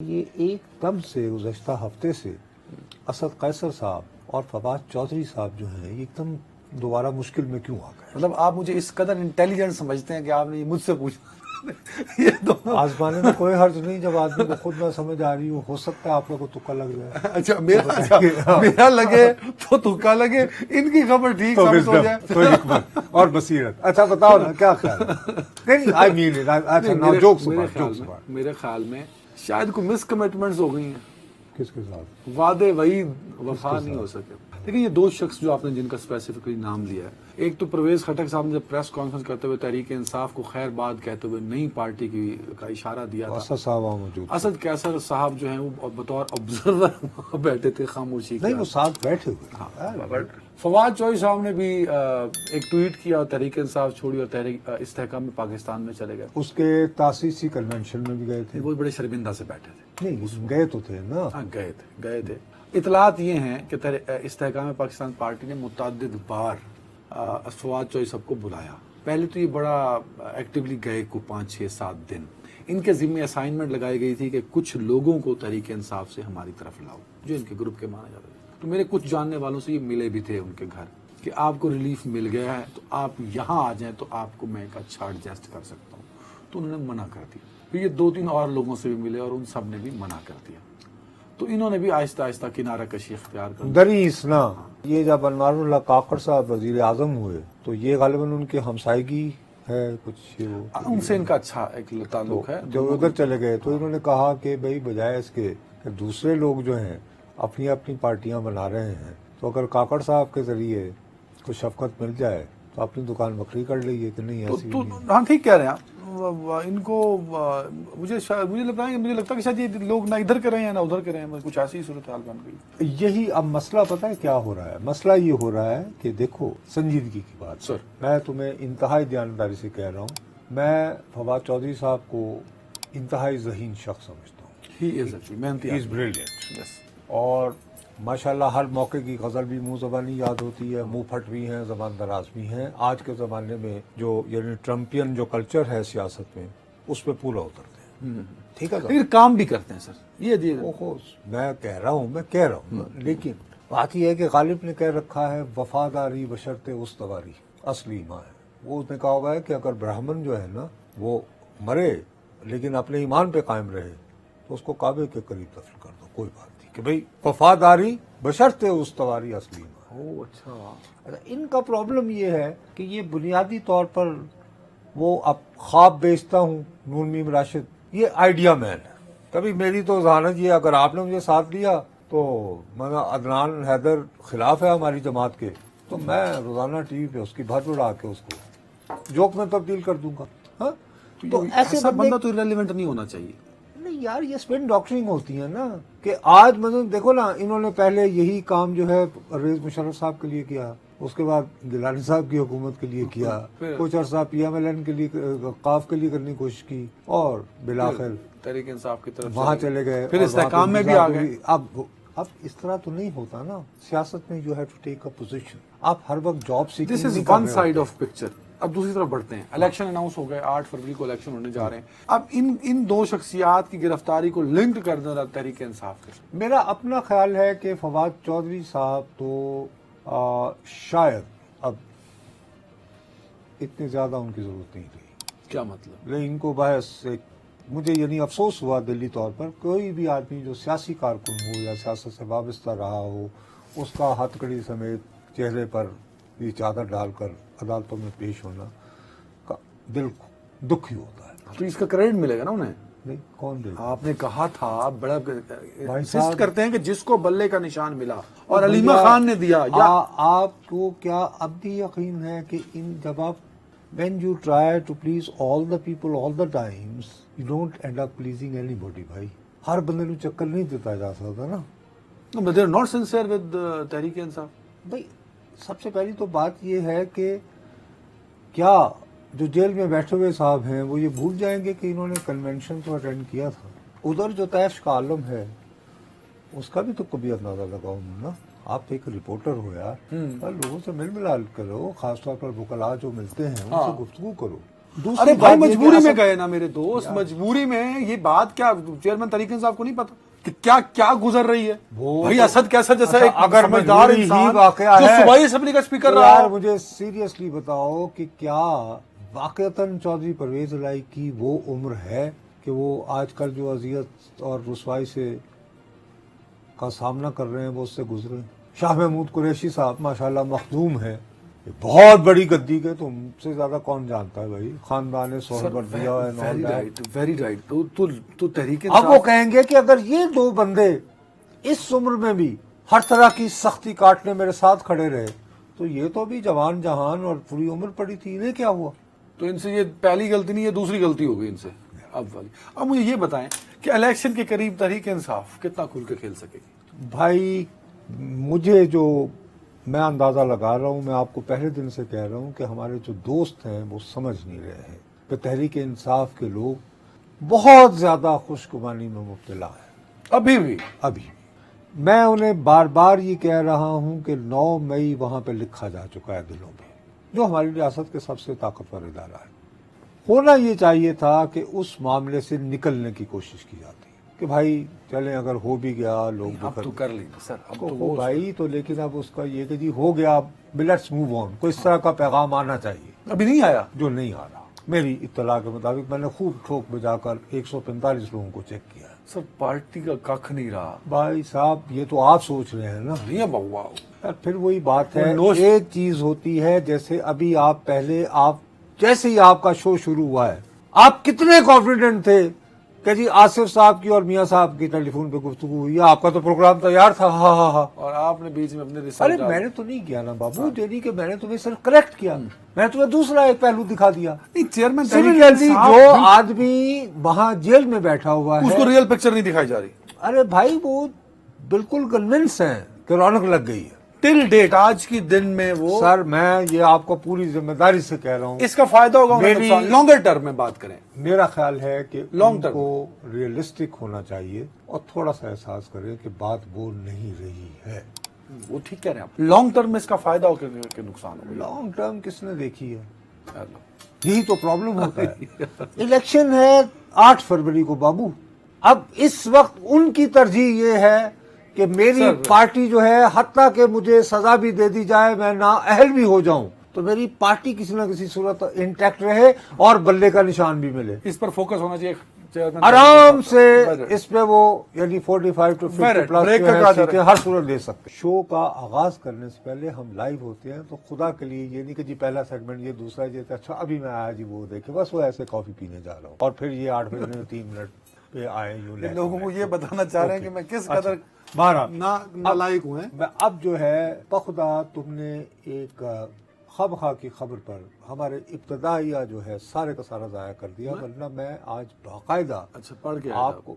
ये एकदम से गुज़श्ता हफ्ते से असद कैसर साहब और फवाद चौधरी साहब जो हैं ये एकदम दोबारा मुश्किल में क्यों आ गए? मतलब आप मुझे इस कदर इंटेलिजेंट समझते हैं कि आपने मुझसे पूछा ये दोनों। आजमाने में कोई हर्ज नहीं, जब आदमी को खुद ना समझ आ रही हो सकता है आप लोगों को तुक्का लग जाए। अच्छा मेरा लगे तो तुक्का लगे, इनकी खबर ठीक साबित हो जाए। कोई हिकमत और बसीरत। अच्छा बताओ ना क्या ख्याल है? नहीं आई मीन इट। अच्छा नाउ जोक्स अबाउट। मेरे ख्याल में शायद कोई मिस कमिटमेंट्स हो गई हैं। किसके साथ? वादे वही वफा नहीं हो सके। देखिए ये दो शख्स जो आपने जिनका स्पेसिफिकली नाम लिया है, एक तो परवेज खटक साहब ने जब प्रेस कॉन्फ्रेंस करते हुए तहरीक इंसाफ को खैर बाद कहते हुए नई पार्टी का इशारा दिया था। असद साहब मौजूद, असद कैसर साहब जो हैं वो बतौर ऑब्जर्वर बैठे थे खामोशी। नहीं वो साथ बैठे हुए। हाँ, फवाद चौधरी साहब ने भी एक ट्वीट किया और तहरीक इंसाफ छोड़ी और तहरीक इस्तेहकाम में पाकिस्तान में चले गए। उसके तासीसी कन्वेंशन में भी गए थे। वो बड़े शर्मिंदा से बैठे थे। नहीं गए तो थे ना। हाँ गए थे। इतलात ये हैं कि इस्तेहकाम में पाकिस्तान पार्टी ने मुतअद्दिद बार फवाद चौधरी साहब को बुलाया। पहले तो ये बड़ा एक्टिवली गए को 5, 6, 7 दिन। इनके जिम्मे असाइनमेंट लगाई गई थी कि कुछ लोगों को तहरीक इंसाफ से हमारी तरफ लाओ जो इनके ग्रुप के माने जाते थे। तो मेरे कुछ जानने वालों से ये मिले भी थे उनके घर कि आपको रिलीफ मिल गया है तो आप यहाँ आ जाएं तो आपको मैं एक अच्छा एडजस्ट कर सकता हूँ। तो उन्होंने मना कर दिया। फिर ये 2-3 और लोगों से भी मिले और उन सब ने भी मना कर दिया। तो इन्होंने भी आहिस्ता आहिस्ता किनारा कशी इख्तियार कर दरीस ना। ये जब अनवारुल्लाह काकड़ साहब वजीर आजम हुए तो ये गालिबन उनकी हमसायगी है कुछ उनसे इनका अच्छा एक ताल्लुक है। जब उधर चले गए तो इन्होंने कहा कि भाई बजाय इसके कि दूसरे लोग जो हैं अपनी अपनी पार्टियां बना रहे हैं, तो अगर काकड़ साहब के जरिए कुछ शफकत मिल जाए तो अपनी दुकान बकरी कर लीजिए कि नहीं। ऐसी हाँ ठीक कह रहे हैं आप। इनको मुझे लगता है कि शायद ये लोग ना इधर के रहे हैं ना उधर के रहे हैं, कुछ ऐसी सूरत हाल बन गई। यही अब मसला पता है क्या हो रहा है? मसला ये हो रहा है कि देखो संजीदगी की बात सर, मैं तुम्हें इंतहाई ध्यानदारी से कह रहा हूँ, मैं फवाद चौधरी साहब को इंतहाई ज़हीन शख्स समझता हूँ। ही इज ब्रिलियंट और माशाल्लाह हर मौके की गज़ल भी मुंह ज़बानी याद होती है, मुंह फट भी हैं, ज़बान दराज भी हैं। आज के ज़माने में जो यानी ट्रम्पियन जो कल्चर है सियासत में उस पर पूरा उतरते हैं। ठीक है, लेकिन काम भी करते हैं सर। ये मैं कह रहा हूँ लेकिन बात यह है कि गालिब ने कह रखा है वफादारी बशर्ते उस्तवारी असली ईमान है। वो उसने कहा हुआ है कि अगर ब्राह्मण जो है ना वो मरे लेकिन अपने ईमान पे कायम रहे तो उसको काबे के करीब दफन कर दो, कोई बात नहीं कि भाई वफादारी बशर्ते उस्तवारी असली ईमान। अच्छा, इनका प्रॉब्लम ये है कि ये बुनियादी तौर पर वो अब ख्वाब बेचता हूँ नून मीम राशिद, ये आइडिया मैन है। कभी मेरी तो जहानत ये अगर आपने मुझे साथ दिया तो मना अदनान हैदर खिलाफ है हमारी जमात के, तो मैं रोजाना टीवी पे उसकी भर उड़ा के उसको जोक में तब्दील कर दूंगा। हाँ तो ऐसे बंदा तो इरेलेवेंट नहीं होना चाहिए। नहीं यार ये स्पिन डॉक्टरिंग होती है ना कि आज मतलब देखो ना, इन्होंने पहले यही काम जो है परवेज मुशर्रफ साहब के लिए किया, उसके बाद गिलानी साहब की हुकूमत के लिए किया, कुछ अर्सा PMLN के लिए काफ के लिए करने की कोशिश की और बिलाखिर तहरीक इंसाफ की तरफ वहां चले गए, फिर इस्तेहकाम में भी आ गए। अब इस तरह तो नहीं होता ना सियासत में। You have to take a position. आप हर वक्त job seeking this is one side of picture. अब दूसरी तरफ बढ़ते हैं। इलेक्शन अनाउंस हो गए, 8 फरवरी को इलेक्शन होने जा रहे हैं। अब इन दो शख्सियात की गिरफ्तारी को लिंक कर देना तहरीक इंसाफ के। मेरा अपना ख्याल है कि फवाद चौधरी साहब तो शायद अब इतने ज्यादा उनकी जरूरत नहीं रही। क्या मतलब? लेकिन इनको बहस मुझे यानी अफसोस हुआ दिल्ली तौर पर, कोई भी आदमी जो सियासी कारकुन हो या सियासत से वाबस्ता रहा हो उसका हथकड़ी समेत चेहरे पर ये चादर डालकर अदालतों में पेश होना का दिल दुखी होता है। तो इसका क्रेडिट मिलेगा ना उन्हें? नहीं कौन देगा? आपने कहा था बड़ा इंसिस्ट करते हैं कि जिसको बल्ले का निशान मिला और अलीमा खान ने दिया। आपको क्या अब भी यकीन है कि इन जब आप when you try to please all the people all the times you don't end up pleasing anybody भाई। हर बंदे को चक्कर नहीं देता जा सकता ना। but they are not sincere with Tehreek Insaf. भाई सबसे पहली तो बात ये है कि क्या जो जेल में बैठे हुए साहब हैं वो ये भूल जाएंगे कि इन्होंने कन्वेंशन तो अटेंड किया था। उधर जो तैश का आलम है उसका भी तो कभी अंदाजा लगाओ ना। आप एक रिपोर्टर हो यार, लोगों से मिल मिलाप करो, खासतौर पर वकला जो मिलते हैं उनसे गुफ्तगू करो। दूसरी अरे भाई बात ये कि मजबूरी में असद- गए ना मेरे दोस्त, मजबूरी में। ये बात क्या चेयरमैन तरीके साहब को नहीं पता कि क्या क्या गुजर रही है? वो भाई तो- असद कैसा जैसा अच्छा, एक अगर समझदार मजबूरी ही इंसान वाकया जो है, सूबाई असेंबली का स्पीकर तो रहा यार हो। मुझे सीरियसली बताओ कि क्या वाकईतन चौधरी परवेज इलाही की वो उम्र है कि वो आजकल जो अजियत और रुसवाई से का सामना कर रहे हैं वो उससे गुजरे? शाह महमूद कुरैशी साहब माशाल्लाह मखदूम है, ये बहुत बड़ी गद्दी के, तुमसे ज्यादा कौन जानता है भाई, खानदान सोहबत दिया है and all very that। Right, very right. तू तहरीक अब वो इंसाफ- कहेंगे कि अगर ये दो बंदे इस उम्र में भी हर तरह की सख्ती काटने मेरे साथ खड़े रहे तो ये तो भी जवान जहान और पूरी उम्र पड़ी थी, इन्हें क्या हुआ? तो इनसे ये पहली गलती नहीं, ये दूसरी गलती हो गई इनसे अब वाली। अब मुझे ये बताएं कि इलेक्शन के करीब तहरीक इंसाफ कितना खुल के खेल सकेगी? भाई मुझे जो मैं अंदाजा लगा रहा हूं, मैं आपको पहले दिन से कह रहा हूं कि हमारे जो दोस्त हैं वो समझ नहीं रहे हैं कि तहरीक इंसाफ के लोग बहुत ज्यादा खुशगुमानी में मुब्तला है अभी भी। अभी। मैं उन्हें बार बार ये कह रहा हूं कि 9 मई वहां पे लिखा जा चुका है दिलों में, जो हमारी रियासत के सबसे ताकतवर इदारा है। होना ये चाहिए था कि उस मामले से निकलने की कोशिश की जाती कि भाई चलें, अगर हो भी गया लोग अब तो कर लेंगे सर, अब तो हो वो भाई, तो लेकिन अब उसका ये कि जी हो गया, लेट्स मूव ऑन, कोई इस तरह का पैगाम आना चाहिए अभी नहीं आया। जो नहीं आ रहा। मेरी इत्तला के मुताबिक मैंने खूब ठोक बजाकर 145 लोगों को चेक किया। सर पार्टी का कख नहीं रहा भाई साहब ये तो आप सोच रहे हैं ना, नहीं है बउआ। यार फिर वही बात है, वो नोश- एक चीज होती है, जैसे अभी आप पहले आप जैसे ही आपका शो शुरू हुआ है आप कितने कॉन्फिडेंट थे कि जी आसिफ साहब की और मियां साहब की टेलीफोन पे गुफ्तगू हुई है, आपका तो प्रोग्राम तैयार था, हा हा हा। और आपने बीच में अपने अरे रिसर्च मैंने तो नहीं किया ना बाबू, डेली के मैंने तुम्हें सिर्फ करेक्ट किया, मैंने तुम्हें दूसरा एक पहलू दिखा दिया। नहीं, चेयरमैन सिमिलरली जो आदमी वहां जेल में बैठा हुआ उसको है, रियल पिक्चर नहीं दिखाई जा रही अरे भाई वो बिल्कुल कन्विंस है कि रौनक लग गई है। टिल डेट आज की दिन में वो। सर मैं ये आपको पूरी जिम्मेदारी से कह रहा हूँ, इसका फायदा होगा मेरी- लॉन्गर टर्म में बात करें। मेरा ख्याल है कि Long term। उनको रियलिस्टिक होना चाहिए और थोड़ा सा एहसास करें कि बात वो नहीं रही है। वो ठीक कह रहे हैं आप, लॉन्ग टर्म में इसका फायदा होगा कि नुकसान होगा? लॉन्ग टर्म किसने देखी है? चलो। यही तो प्रॉब्लम होता है। इलेक्शन है 8 फरवरी को बाबू, अब इस वक्त उनकी तरजीह ये है कि मेरी सर, पार्टी जो है हत्ता के मुझे सजा भी दे दी जाए, मैं ना अहल भी हो जाऊं, तो मेरी पार्टी किसी न किसी सूरत इंटैक्ट रहे और बल्ले का निशान भी मिले। इस पर फोकस होना चाहिए चेयरमैन आराम से बजट। इस पे वो यानी 45 to 50 मेरिट, प्लस ब्रेक जो का है क्या सीटें दर है? हर सूरत दे सकते। शो का आगाज करने से पहले हम लाइव होते हैं, तो खुदा के लिए ये नहीं कि जी पहला सेगमेंट ये, दूसरा ये, अच्छा अभी मैं आया जी वो देखे, बस वो ऐसे कॉफी पीने जा रहा हूँ और फिर ये 8 बजने 3 मिनट पे आए यूं इन लोगों को ये बताना चाह रहे हैं कि मैं किस अच्छा, कदर बहरहाल, नालायक हूं। मैं अब जो है बखुदा तुमने एक खामखा की खबर पर हमारे इब्तदाइया जो है सारे का सारा जाया कर दिया, वरना मैं आज बाकायदा अच्छा पढ़ के आया था। आपको